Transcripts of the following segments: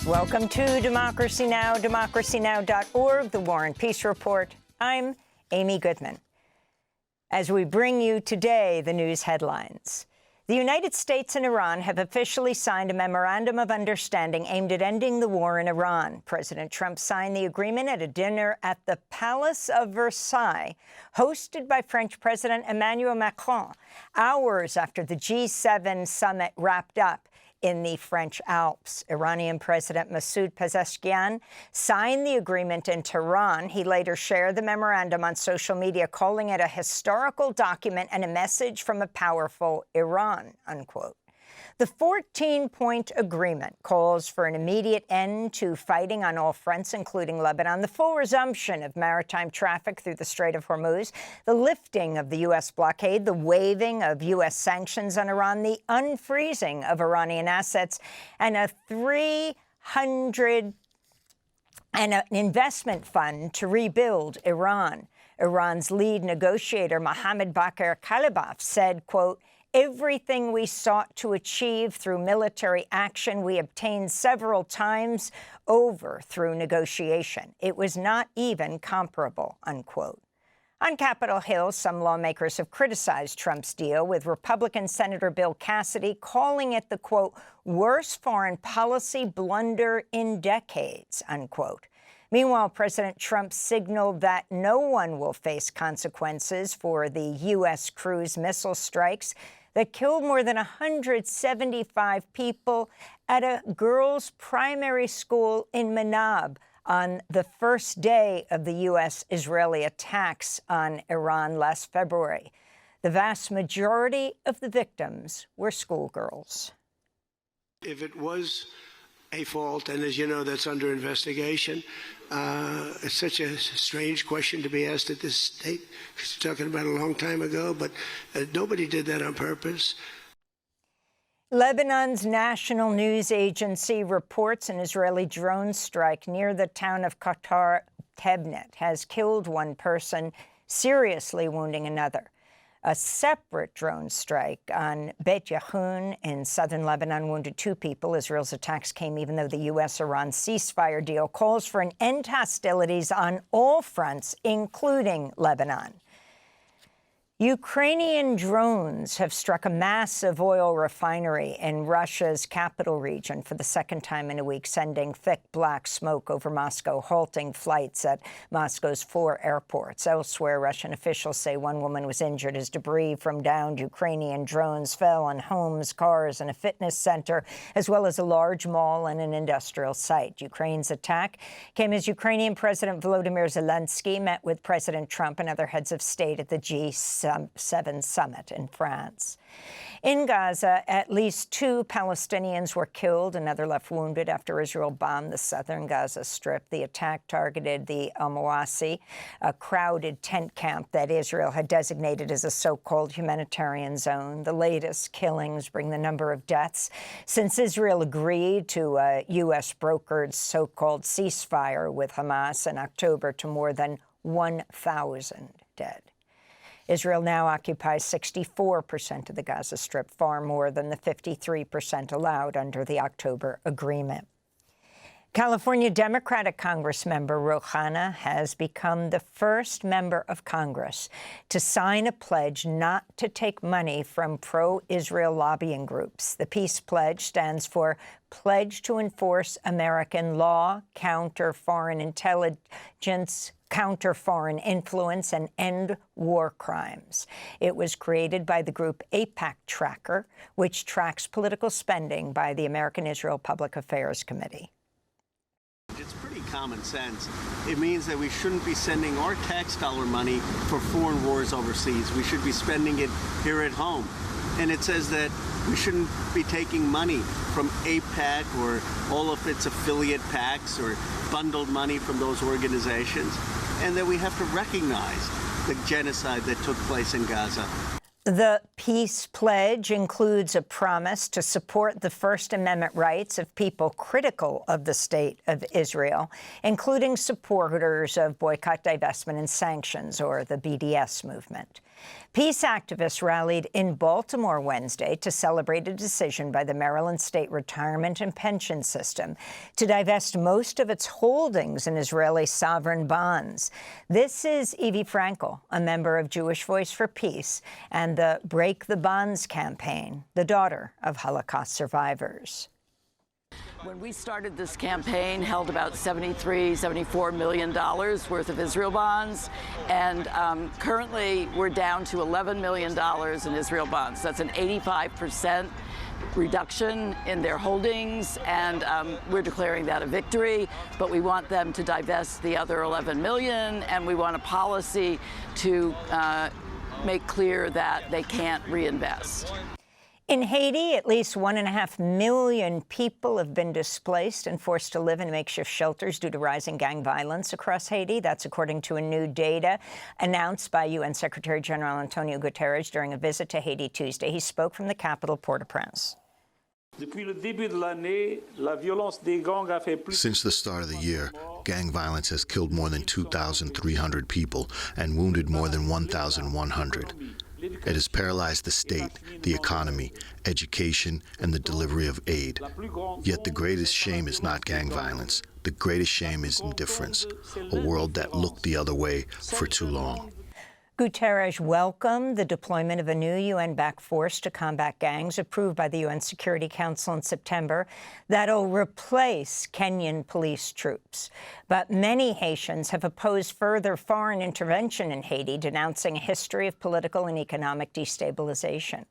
Welcome to Democracy Now!, democracynow.org, the War and Peace Report. I'm Amy Goodman. As we bring you today the news headlines. The United States and Iran have officially signed a memorandum of understanding aimed at ending the war in Iran. President Trump signed the agreement at a dinner at the Palace of Versailles, hosted by French President Emmanuel Macron, hours after the G7 summit wrapped up in the French Alps. Iranian President Masoud Pezeshkian signed the agreement in Tehran. He later shared the memorandum on social media, calling it a historical document and a message from a powerful Iran, unquote. The 14-point agreement calls for an immediate end to fighting on all fronts, including Lebanon, the full resumption of maritime traffic through the Strait of Hormuz, the lifting of the U.S. blockade, the waiving of U.S. sanctions on Iran, the unfreezing of Iranian assets, and an investment fund to rebuild Iran. Iran's lead negotiator, Mohammad Bakr Kalibaf, said, quote, "Everything we sought to achieve through military action, we obtained several times over through negotiation. It was not even comparable," unquote. On Capitol Hill, some lawmakers have criticized Trump's deal, with Republican Senator Bill Cassidy calling it the, quote, "worst foreign policy blunder in decades," unquote. Meanwhile, President Trump signaled that no one will face consequences for the U.S. cruise missile strikes that killed more than 175 people at a girls' primary school in Manab on the first day of the U.S.-Israeli attacks on Iran last February. The vast majority of the victims were schoolgirls. If it was a fault, and as you know, that's under investigation, it's such a strange question to be asked at this state. Because you're talking about a long time ago, but nobody did that on purpose. Lebanon's national news agency reports an Israeli drone strike near the town of Qatar Tebnet has killed one person, seriously wounding another. A separate drone strike on Beit Yahun in southern Lebanon wounded 2 people. Israel's attacks came even though the U.S.-Iran ceasefire deal calls for an end to hostilities on all fronts, including Lebanon. Ukrainian drones have struck a massive oil refinery in Russia's capital region for the second time in a week, sending thick black smoke over Moscow, halting flights at Moscow's 4 airports. Elsewhere, Russian officials say one woman was injured as debris from downed Ukrainian drones fell on homes, cars, and a fitness center, as well as a large mall and an industrial site. Ukraine's attack came as Ukrainian President Volodymyr Zelensky met with President Trump and other heads of state at the G7 summit in France. In Gaza, at least 2 Palestinians were killed, another left wounded after Israel bombed the southern Gaza Strip. The attack targeted the Al Mawasi, a crowded tent camp that Israel had designated as a so-called humanitarian zone. The latest killings bring the number of deaths since Israel agreed to a U.S.-brokered so-called ceasefire with Hamas in October to more than 1,000 dead. Israel now occupies 64% of the Gaza Strip, far more than the 53% allowed under the October agreement. California Democratic Congressmember Rohana has become the first member of Congress to sign a pledge not to take money from pro-Israel lobbying groups. The peace pledge stands for Pledge to Enforce American Law, Counter Foreign Intelligence, Counter Foreign Influence, and End War Crimes. It was created by the group AIPAC Tracker, which tracks political spending by the American Israel Public Affairs Committee. It's pretty common sense. It means that we shouldn't be sending our tax dollar money for foreign wars overseas. We should be spending it here at home. And it says that we shouldn't be taking money from AIPAC or all of its affiliate PACs or bundled money from those organizations, and that we have to recognize the genocide that took place in Gaza. The peace pledge includes a promise to support the First Amendment rights of people critical of the state of Israel, including supporters of boycott, divestment, and sanctions, or the BDS movement. Peace activists rallied in Baltimore Wednesday to celebrate a decision by the Maryland State Retirement and Pension System to divest most of its holdings in Israeli sovereign bonds. This is Evie Frankel, a member of Jewish Voice for Peace and the Break the Bonds campaign, the daughter of Holocaust survivors. When we started this campaign, held about $74 million worth of Israel bonds, and currently we're down to $11 million in Israel bonds. That's an 85% reduction in their holdings, and we're declaring that a victory, but we want them to divest the other 11 million, and we want a policy to make clear that they can't reinvest. In Haiti, at least 1.5 million people have been displaced and forced to live in makeshift shelters due to rising gang violence across Haiti. That's according to a new data announced by UN Secretary General Antonio Guterres during a visit to Haiti Tuesday. He spoke from the capital, Port-au-Prince. Since the start of the year, gang violence has killed more than 2,300 people and wounded more than 1,100. It has paralyzed the state, the economy, education, and the delivery of aid. Yet the greatest shame is not gang violence. The greatest shame is indifference, a world that looked the other way for too long. Guterres welcomed the deployment of a new UN-backed force to combat gangs approved by the UN Security Council in September that'll replace Kenyan police troops. But many Haitians have opposed further foreign intervention in Haiti, denouncing a history of political and economic destabilization.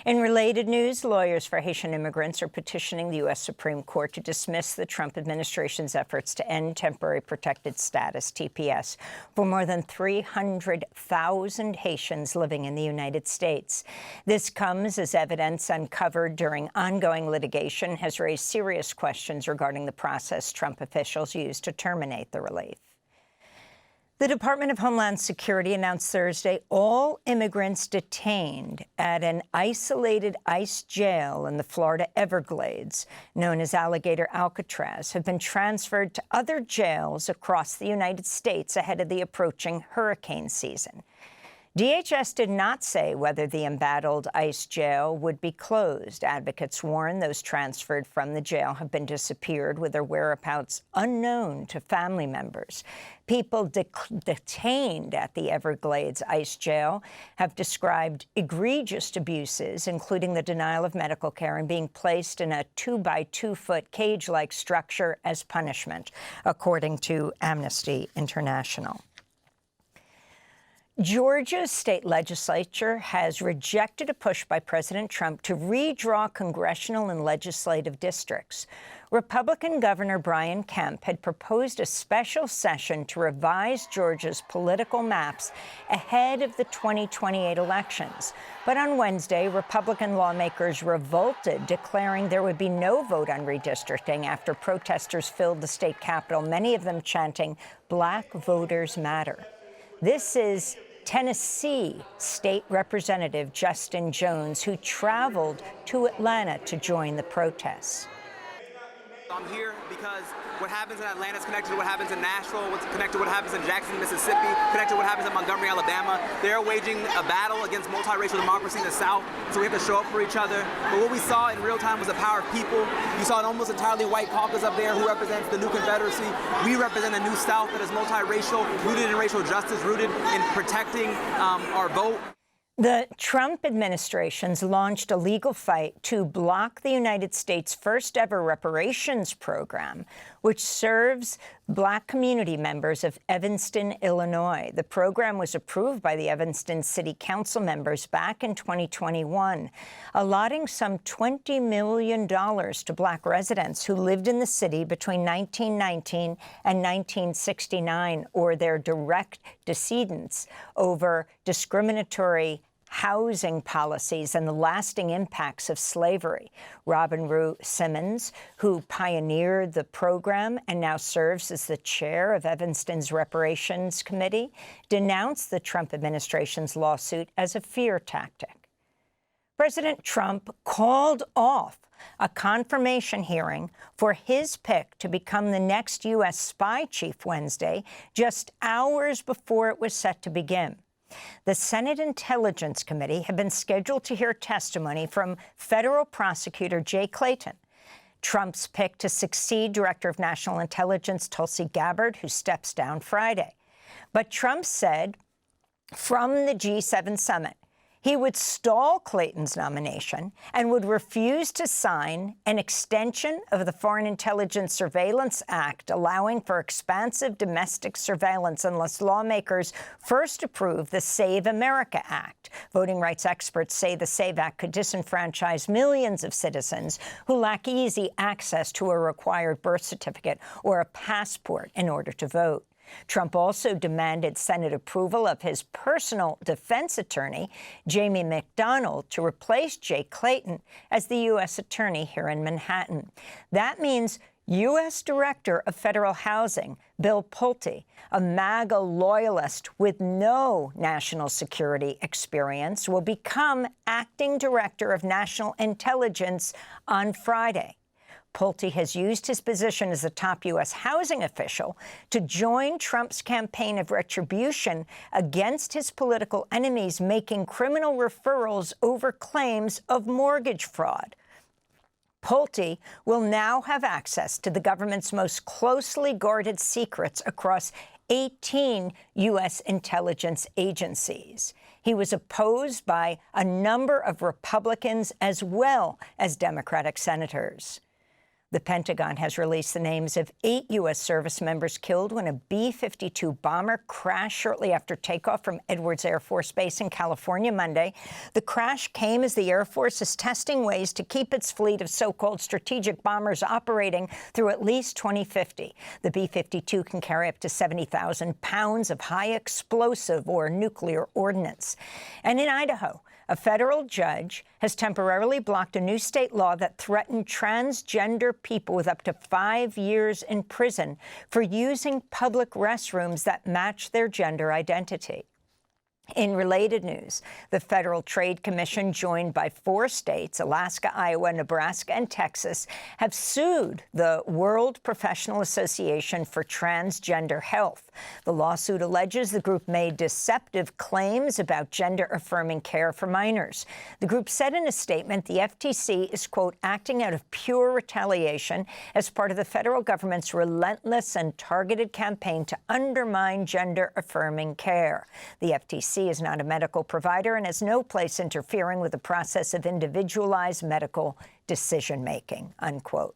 In related news, lawyers for Haitian immigrants are petitioning the U.S. Supreme Court to dismiss the Trump administration's efforts to end temporary protected status, TPS, for more than 300,000 Haitians living in the United States. This comes as evidence uncovered during ongoing litigation has raised serious questions regarding the process Trump officials used to terminate the relief. The Department of Homeland Security announced Thursday all immigrants detained at an isolated ICE jail in the Florida Everglades, known as Alligator Alcatraz, have been transferred to other jails across the United States ahead of the approaching hurricane season. DHS did not say whether the embattled ICE jail would be closed. Advocates warn those transferred from the jail have been disappeared, with their whereabouts unknown to family members. People detained at the Everglades ICE jail have described egregious abuses, including the denial of medical care and being placed in a 2-by-2-foot cage-like structure as punishment, according to Amnesty International. Georgia's state legislature has rejected a push by President Trump to redraw congressional and legislative districts. Republican Governor Brian Kemp had proposed a special session to revise Georgia's political maps ahead of the 2028 elections. But on Wednesday, Republican lawmakers revolted, declaring there would be no vote on redistricting after protesters filled the state capitol, many of them chanting, "Black Voters Matter." This is Tennessee State Representative Justin Jones, who traveled to Atlanta to join the protests. I'm here because what happens in Atlanta is connected to what happens in Nashville, what's connected to what happens in Jackson, Mississippi, connected to what happens in Montgomery, Alabama. They're waging a battle against multiracial democracy in the South, so we have to show up for each other. But what we saw in real time was the power of people. You saw an almost entirely white caucus up there who represents the new Confederacy. We represent a new South that is multiracial, rooted in racial justice, rooted in protecting our vote. The Trump administration's launched a legal fight to block the United States' first-ever reparations program, which serves Black community members of Evanston, Illinois. The program was approved by the Evanston City Council members back in 2021, allotting some $20 million to Black residents who lived in the city between 1919 and 1969, or their direct descendants, over discriminatory housing policies and the lasting impacts of slavery. Robin Rue Simmons, who pioneered the program and now serves as the chair of Evanston's Reparations Committee, denounced the Trump administration's lawsuit as a fear tactic. President Trump called off a confirmation hearing for his pick to become the next U.S. spy chief Wednesday, just hours before it was set to begin. The Senate Intelligence Committee had been scheduled to hear testimony from federal prosecutor Jay Clayton, Trump's pick to succeed Director of National Intelligence Tulsi Gabbard, who steps down Friday. But Trump said from the G7 summit he would stall Clayton's nomination and would refuse to sign an extension of the Foreign Intelligence Surveillance Act, allowing for expansive domestic surveillance unless lawmakers first approve the Save America Act. Voting rights experts say the Save Act could disenfranchise millions of citizens who lack easy access to a required birth certificate or a passport in order to vote. Trump also demanded Senate approval of his personal defense attorney, Jamie McDonald, to replace Jay Clayton as the U.S. attorney here in Manhattan. That means U.S. Director of Federal Housing, Bill Pulte, a MAGA loyalist with no national security experience, will become acting Director of National Intelligence on Friday. Pulte has used his position as a top U.S. housing official to join Trump's campaign of retribution against his political enemies, making criminal referrals over claims of mortgage fraud. Pulte will now have access to the government's most closely guarded secrets across 18 U.S. intelligence agencies. He was opposed by a number of Republicans as well as Democratic senators. The Pentagon has released the names of 8 U.S. service members killed when a B-52 bomber crashed shortly after takeoff from Edwards Air Force Base in California Monday. The crash came as the Air Force is testing ways to keep its fleet of so-called strategic bombers operating through at least 2050. The B-52 can carry up to 70,000 pounds of high explosive or nuclear ordnance. And in Idaho, a federal judge has temporarily blocked a new state law that threatened transgender people with up to 5 years in prison for using public restrooms that match their gender identity. In related news, the Federal Trade Commission, joined by 4 states, Alaska, Iowa, Nebraska, and Texas, have sued the World Professional Association for Transgender Health. The lawsuit alleges the group made deceptive claims about gender-affirming care for minors. The group said in a statement the FTC is, quote, acting out of pure retaliation as part of the federal government's relentless and targeted campaign to undermine gender-affirming care. The FTC is not a medical provider and has no place interfering with the process of individualized medical decision-making, unquote.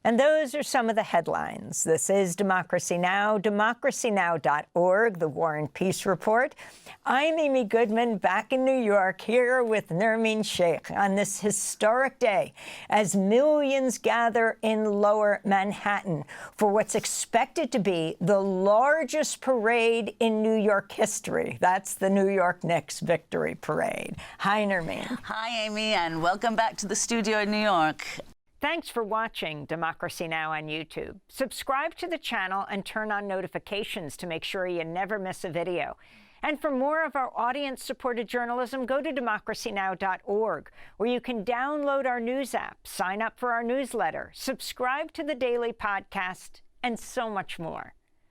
And those are some of the headlines. This is Democracy Now!, democracynow.org, the War and Peace Report. I'm Amy Goodman, back in New York, here with Nermeen Sheikh on this historic day as millions gather in Lower Manhattan for what's expected to be the largest parade in New York history. That's the New York Knicks Victory Parade. Hi, Nermeen. Hi, Amy, and welcome back to the studio in New York. Thanks for watching Democracy Now! On YouTube. Subscribe to the channel and turn on notifications to make sure you never miss a video. And for more of our audience-supported journalism, go to democracynow.org, where you can download our news app, sign up for our newsletter, subscribe to the daily podcast, and so much more.